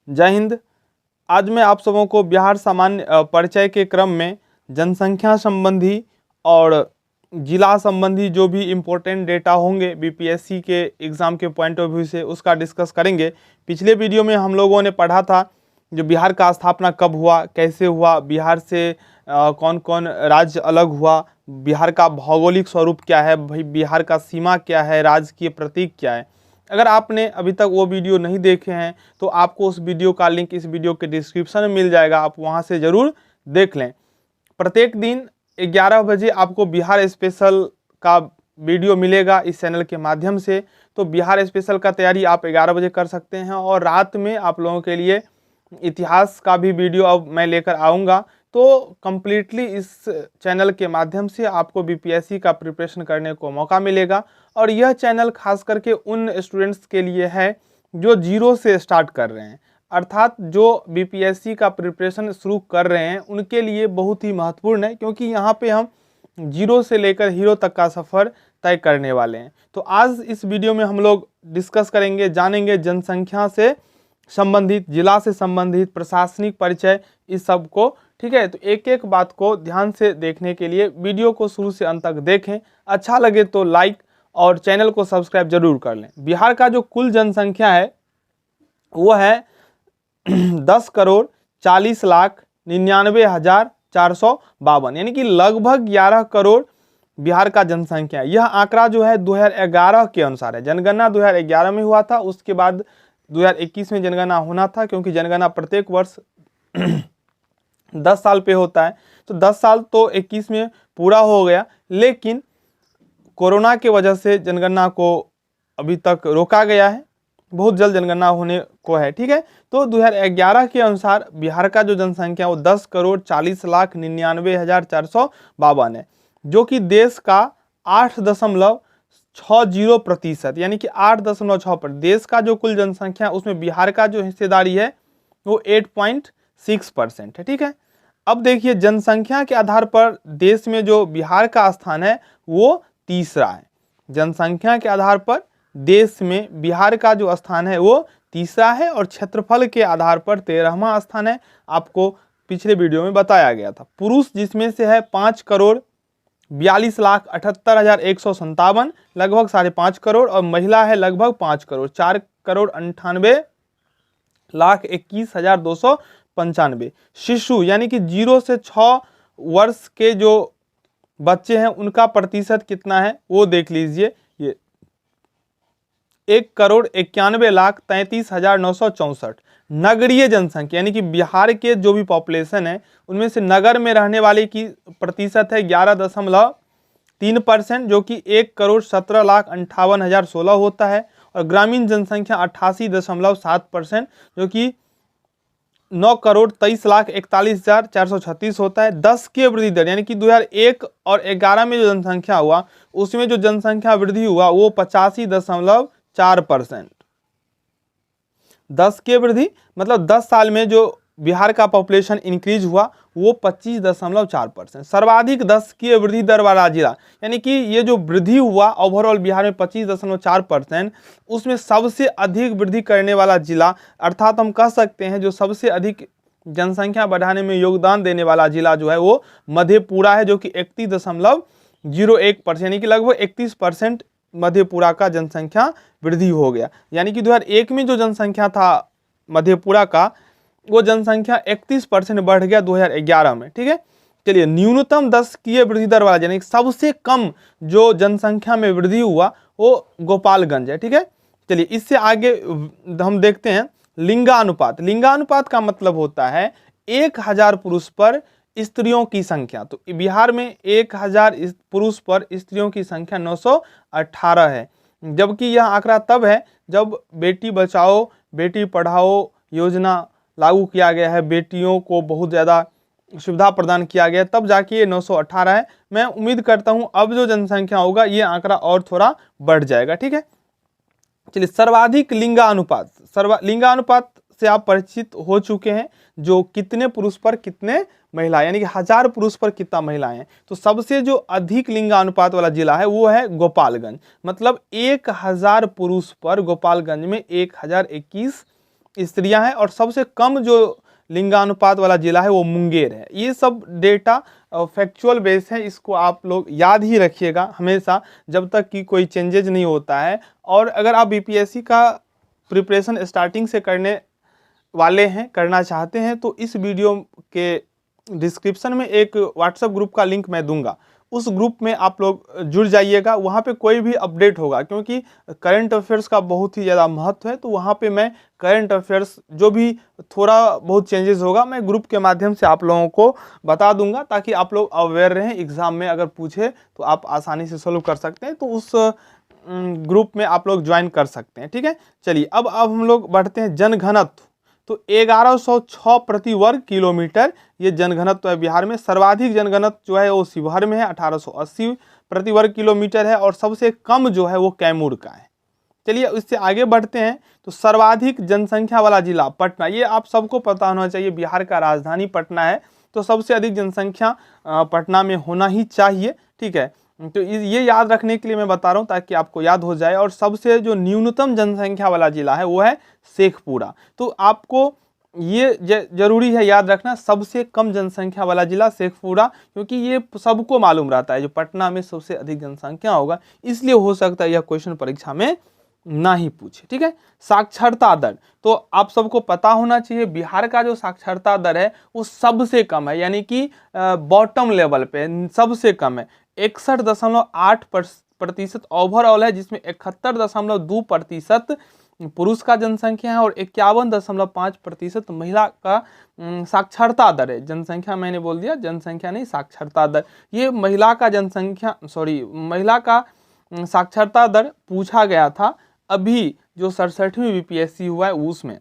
जय हिंद। आज मैं आप सबों को बिहार सामान्य परिचय के क्रम में जनसंख्या संबंधी और जिला संबंधी जो भी इम्पोर्टेंट डेटा होंगे बीपीएससी के एग्ज़ाम के पॉइंट ऑफ व्यू से उसका डिस्कस करेंगे। पिछले वीडियो में हम लोगों ने पढ़ा था जो बिहार का स्थापना कब हुआ, कैसे हुआ, बिहार से कौन कौन राज्य अलग हुआ, बिहार का भौगोलिक स्वरूप क्या है, भाई बिहार का सीमा क्या है, राज्य के प्रतीक क्या है। अगर आपने अभी तक वो वीडियो नहीं देखे हैं तो आपको उस वीडियो का लिंक इस वीडियो के डिस्क्रिप्शन में मिल जाएगा, आप वहाँ से ज़रूर देख लें। प्रत्येक दिन 11 बजे आपको बिहार स्पेशल का वीडियो मिलेगा इस चैनल के माध्यम से। तो बिहार स्पेशल का तैयारी आप 11 बजे कर सकते हैं और रात में आप लोगों के लिए इतिहास का भी वीडियो अब मैं लेकर आऊँगा। तो कम्प्लीटली इस चैनल के माध्यम से आपको बीपीएससी का प्रिपरेशन करने को मौका मिलेगा। और यह चैनल खास करके उन स्टूडेंट्स के लिए है जो जीरो से स्टार्ट कर रहे हैं, अर्थात जो बीपीएससी का प्रिपरेशन शुरू कर रहे हैं उनके लिए बहुत ही महत्वपूर्ण है, क्योंकि यहाँ पे हम जीरो से लेकर हीरो तक का सफ़र तय करने वाले हैं। तो आज इस वीडियो में हम लोग डिस्कस करेंगे, जानेंगे जनसंख्या से संबंधित, जिला से संबंधित, प्रशासनिक परिचय, इस सब को। ठीक है, तो एक एक बात को ध्यान से देखने के लिए वीडियो को शुरू से अंत तक देखें। अच्छा लगे तो लाइक और चैनल को सब्सक्राइब जरूर कर लें। बिहार का जो कुल जनसंख्या है वो है 10,40,99,452, यानी कि लगभग 11 करोड़ बिहार का जनसंख्या है। यह आंकड़ा जो है 2011 के अनुसार है। जनगणना 2011 में हुआ था, उसके बाद 2021 में जनगणना होना था, क्योंकि जनगणना प्रत्येक वर्ष 10 साल पे होता है। तो 10 साल तो 21 में पूरा हो गया, लेकिन कोरोना के वजह से जनगणना को अभी तक रोका गया है, बहुत जल्द जनगणना होने को है। ठीक है, तो 2011 के अनुसार बिहार का जो जनसंख्या वो 10,40,99,452 है, जो कि देश का 8.60%, यानी कि 8.6%। देश का जो कुल जनसंख्या है उसमें बिहार का जो हिस्सेदारी है वो 8.6% है। ठीक है, अब देखिए जनसंख्या के आधार पर देश में जो बिहार का स्थान है वो तीसरा है। जनसंख्या के आधार पर देश में बिहार का जो स्थान है वो तीसरा है और क्षेत्रफल के आधार पर 13वां स्थान है। आपको पिछले वीडियो में बताया गया था। पुरुष जिसमें से है 5,42,78,157, लगभग 5.5 करोड़, और महिला है लगभग 5 करोड़, 4,98,21,295। शिशु यानी कि 0 से 6 वर्ष के जो बच्चे हैं उनका प्रतिशत कितना है वो देख लीजिए। ये 1,91,33,964। नगरीय जनसंख्या यानी कि बिहार के जो भी पॉपुलेशन है उनमें से नगर में रहने वाले की प्रतिशत है 11.3%, जो कि 1,17,58,016 होता है। और ग्रामीण जनसंख्या 88.7%, जो कि 9,23,41,436 होता है। 10 के वृद्धि दर यानी कि 2001 और 11 में जो जनसंख्या हुआ उसमें जो जनसंख्या वृद्धि हुआ वो 85.4%। 10 के वृद्धि मतलब 10 साल में जो बिहार का पॉपुलेशन इंक्रीज हुआ वो 25.4%। सर्वाधिक 10 की वृद्धि दर वाला जिला, यानी कि ये जो वृद्धि हुआ ओवरऑल बिहार में 25.4%, उसमें सबसे अधिक वृद्धि करने वाला जिला, अर्थात हम कह सकते हैं जो सबसे अधिक जनसंख्या बढ़ाने में योगदान देने वाला जिला जो है वो मधेपुरा है, जो कि 31.01%, यानी कि लगभग 31% मधेपुरा का जनसंख्या वृद्धि हो गया। यानी कि 2001 में जो जनसंख्या था मधेपुरा का वो जनसंख्या 31% बढ़ गया 2011 में। ठीक है, चलिए न्यूनतम 10 की वृद्धि दर वाला यानी सबसे कम जो जनसंख्या में वृद्धि हुआ वो गोपालगंज है। ठीक है, चलिए इससे आगे हम देखते हैं लिंगानुपात। लिंगानुपात का मतलब होता है 1000 पुरुष पर स्त्रियों की संख्या। तो बिहार में 1000 पुरुष पर स्त्रियों की संख्या 918 है, जबकि यह आंकड़ा तब है जब बेटी बचाओ बेटी पढ़ाओ योजना लागू किया गया है, बेटियों को बहुत ज़्यादा सुविधा प्रदान किया गया, तब जाके ये 918 है। मैं उम्मीद करता हूँ अब जो जनसंख्या होगा ये आंकड़ा और थोड़ा बढ़ जाएगा। ठीक है, चलिए सर्वाधिक लिंगानुपात। लिंगानुपात से आप परिचित हो चुके हैं, जो कितने पुरुष पर कितने महिला, यानी कि 1000 पुरुष पर कितना महिलाएं हैं। तो सबसे जो अधिक लिंगानुपात वाला जिला है वो है गोपालगंज, मतलब 1000 पुरुष पर गोपालगंज में 1021 स्त्रियां हैं, और सबसे कम जो लिंगानुपात वाला जिला है वो मुंगेर है। ये सब डेटा फैक्चुअल बेस है, इसको आप लोग याद ही रखिएगा हमेशा जब तक कि कोई चेंजेज नहीं होता है। और अगर आप बीपीएससी का प्रिपरेशन स्टार्टिंग से करने वाले हैं, करना चाहते हैं, तो इस वीडियो के डिस्क्रिप्शन में एक व्हाट्सएप ग्रुप का लिंक मैं दूंगा, उस ग्रुप में आप लोग जुड़ जाइएगा। वहाँ पे कोई भी अपडेट होगा, क्योंकि करंट अफेयर्स का बहुत ही ज़्यादा महत्व है, तो वहाँ पे मैं करंट अफेयर्स जो भी थोड़ा बहुत चेंजेस होगा मैं ग्रुप के माध्यम से आप लोगों को बता दूंगा, ताकि आप लोग अवेयर रहें। एग्ज़ाम में अगर पूछे तो आप आसानी से सोल्व कर सकते हैं, तो उस ग्रुप में आप लोग ज्वाइन कर सकते हैं। ठीक है, चलिए अब हम लोग बढ़ते हैं जनघनत्व। तो 1106 प्रति वर्ग किलोमीटर ये जनघनत्व है बिहार में। सर्वाधिक जनघनत्व जो है वो शिवहर में है, 1880 प्रति वर्ग किलोमीटर है, और सबसे कम जो है वो कैमूर का है। चलिए इससे आगे बढ़ते हैं। तो सर्वाधिक जनसंख्या वाला जिला पटना, ये आप सबको पता होना चाहिए, बिहार का राजधानी पटना है, तो सबसे अधिक जनसंख्या पटना में होना ही चाहिए। ठीक है, तो ये याद रखने के लिए मैं बता रहा हूँ ताकि आपको याद हो जाए। और सबसे जो न्यूनतम जनसंख्या वाला जिला है वो है शेखपुरा। तो आपको ये जरूरी है याद रखना, सबसे कम जनसंख्या वाला जिला शेखपुरा, क्योंकि ये सबको मालूम रहता है जो पटना में सबसे अधिक जनसंख्या होगा, इसलिए हो सकता है यह क्वेश्चन परीक्षा में ना ही पूछे। ठीक है, साक्षरता दर, तो आप सबको पता होना चाहिए बिहार का जो साक्षरता दर है वो सबसे कम है, यानी कि बॉटम लेवल पे सबसे कम है। 61.8% ओवरऑल है, जिसमें 71.2% पुरुष का जनसंख्या है और 51.5% महिला का साक्षरता दर है। जनसंख्या मैंने बोल दिया, जनसंख्या नहीं, साक्षरता दर। ये महिला का महिला का साक्षरता दर पूछा गया था अभी जो 67वीं बीपीएससी हुआ है उसमें।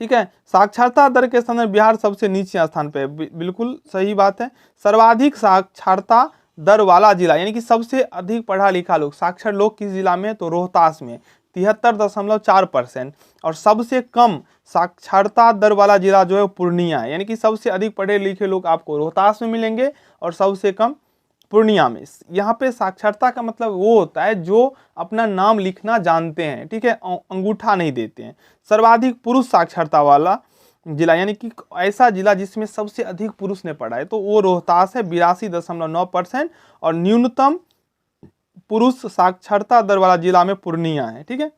ठीक है, साक्षरता दर के संदर्भ बिहार सबसे नीचे स्थान पे है, बिल्कुल सही बात है। सर्वाधिक साक्षरता दर वाला जिला, यानी कि सबसे अधिक पढ़ा लिखा लोग, साक्षर लोग किस जिला में है, तो रोहतास में 73.4%। और सबसे कम साक्षरता दर वाला जिला जो है पूर्णिया है, यानी कि सबसे अधिक पढ़े लिखे लोग आपको रोहतास में मिलेंगे और सबसे कम पूर्णिया में। यहाँ पे साक्षरता का मतलब वो होता है जो अपना नाम लिखना जानते हैं, ठीक है, अंगूठा नहीं देते हैं। सर्वाधिक पुरुष साक्षरता वाला जिला, यानी कि ऐसा जिला जिसमें सबसे अधिक पुरुष ने पढ़ा है, तो वो रोहतास है 82.9%। और न्यूनतम पुरुष साक्षरता दर वाला जिला में पूर्णिया है। ठीक है,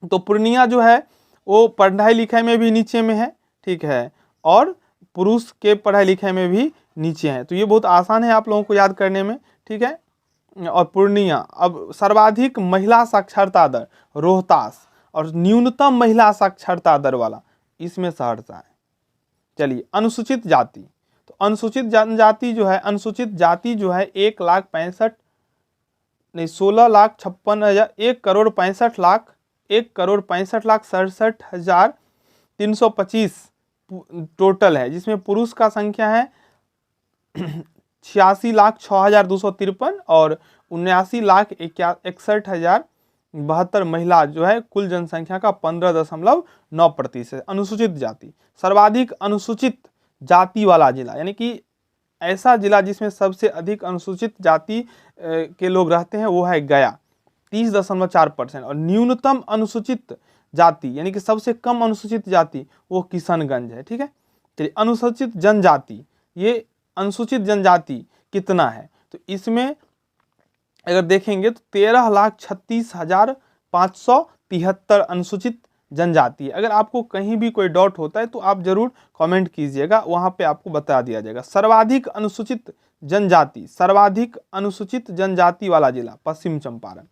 तो पूर्णिया जो है वो पढ़ाई लिखाई में भी नीचे में है, ठीक है, और पुरुष के पढ़ाई लिखाई में भी नीचे है, तो ये बहुत आसान है आप लोगों को याद करने में। ठीक है, और पूर्णिया। अब सर्वाधिक महिला साक्षरता दर रोहतास, और न्यूनतम महिला साक्षरता दर वाला इसमें सहरसा है। चलिए अनुसूचित जाति, तो अनुसूचित जनजाति जो है, अनुसूचित जाति जो है 1,65,67,325 टोटल है, जिसमें पुरुष का संख्या है 86,06,253 और 79,61,072 महिला जो है कुल जनसंख्या का 15.9%। अनुसूचित जाति। सर्वाधिक अनुसूचित जाति वाला जिला, यानी कि ऐसा जिला जिसमें सबसे अधिक अनुसूचित जाति के लोग रहते हैं वो है गया 30.4%। और न्यूनतम अनुसूचित जाति, यानी कि सबसे कम अनुसूचित जाति वो किशनगंज है। ठीक है, चलिए अनुसूचित जनजाति, ये अनुसूचित जनजाति कितना है, तो इसमें अगर देखेंगे तो 13,36,573 अनुसूचित जनजाति है। अगर आपको कहीं भी कोई डाउट होता है तो आप जरूर कमेंट कीजिएगा, वहां पे आपको बता दिया जाएगा। सर्वाधिक अनुसूचित जनजाति, सर्वाधिक अनुसूचित जनजाति वाला जिला पश्चिम चंपारण।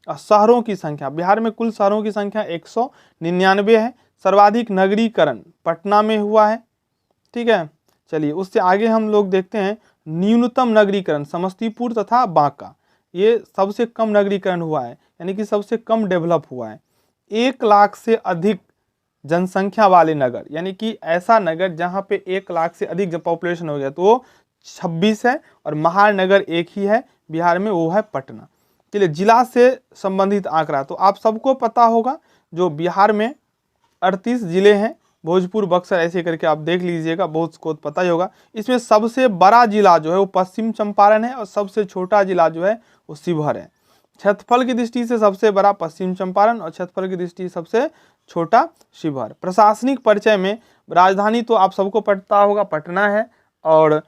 शहरों की संख्या, बिहार में कुल शहरों की संख्या 199 है। सर्वाधिक नगरीकरण पटना में हुआ है। ठीक है, चलिए उससे आगे हम लोग देखते हैं न्यूनतम नगरीकरण समस्तीपुर तथा बांका, ये सबसे कम नगरीकरण हुआ है, यानी कि सबसे कम डेवलप हुआ है। 1 लाख से अधिक जनसंख्या वाले नगर, यानी कि ऐसा नगर जहां पे 1 लाख से अधिक जब पॉपुलेशन हो गया तो वो 26 है, और महानगर एक ही है बिहार में, वो है पटना। चलिए जिला से संबंधित आंकड़ा, तो आप सबको पता होगा जो बिहार में 38 जिले हैं, भोजपुर बक्सर ऐसे करके आप देख लीजिएगा, बहुत को पता ही होगा। इसमें सबसे बड़ा जिला जो है वो पश्चिम चंपारण है और सबसे छोटा जिला जो है वो शिवहर है। क्षेत्रफल की दृष्टि से सबसे बड़ा पश्चिम चंपारण और क्षेत्रफल की दृष्टि सबसे छोटा शिवहर। प्रशासनिक परिचय में राजधानी तो आप सबको पता होगा, पटना है, और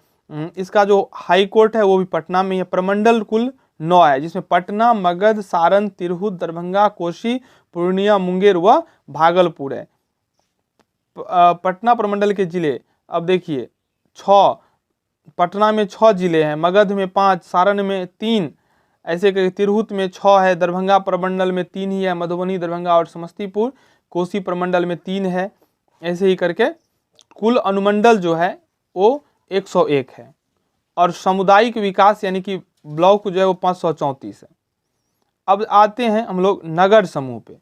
इसका जो हाई कोर्ट है वो भी पटना में है। प्रमंडल कुल 9 है, जिसमें पटना, मगध, सारण, तिरहुत, दरभंगा, कोसी, पूर्णिया, मुंगेर व भागलपुर है। पटना प्रमंडल के जिले अब देखिए 6, पटना में 6 जिले हैं, मगध में 5, सारण में 3, ऐसे करके तिरहुत में 6 है, दरभंगा प्रमंडल में 3 ही है, मधुबनी, दरभंगा और समस्तीपुर, कोसी प्रमंडल में 3 है। ऐसे ही करके कुल अनुमंडल जो है वो 101 है, और सामुदायिक विकास यानी कि ब्लॉक जो है वो 534 है। अब आते हैं हम लोग नगर समूह पे।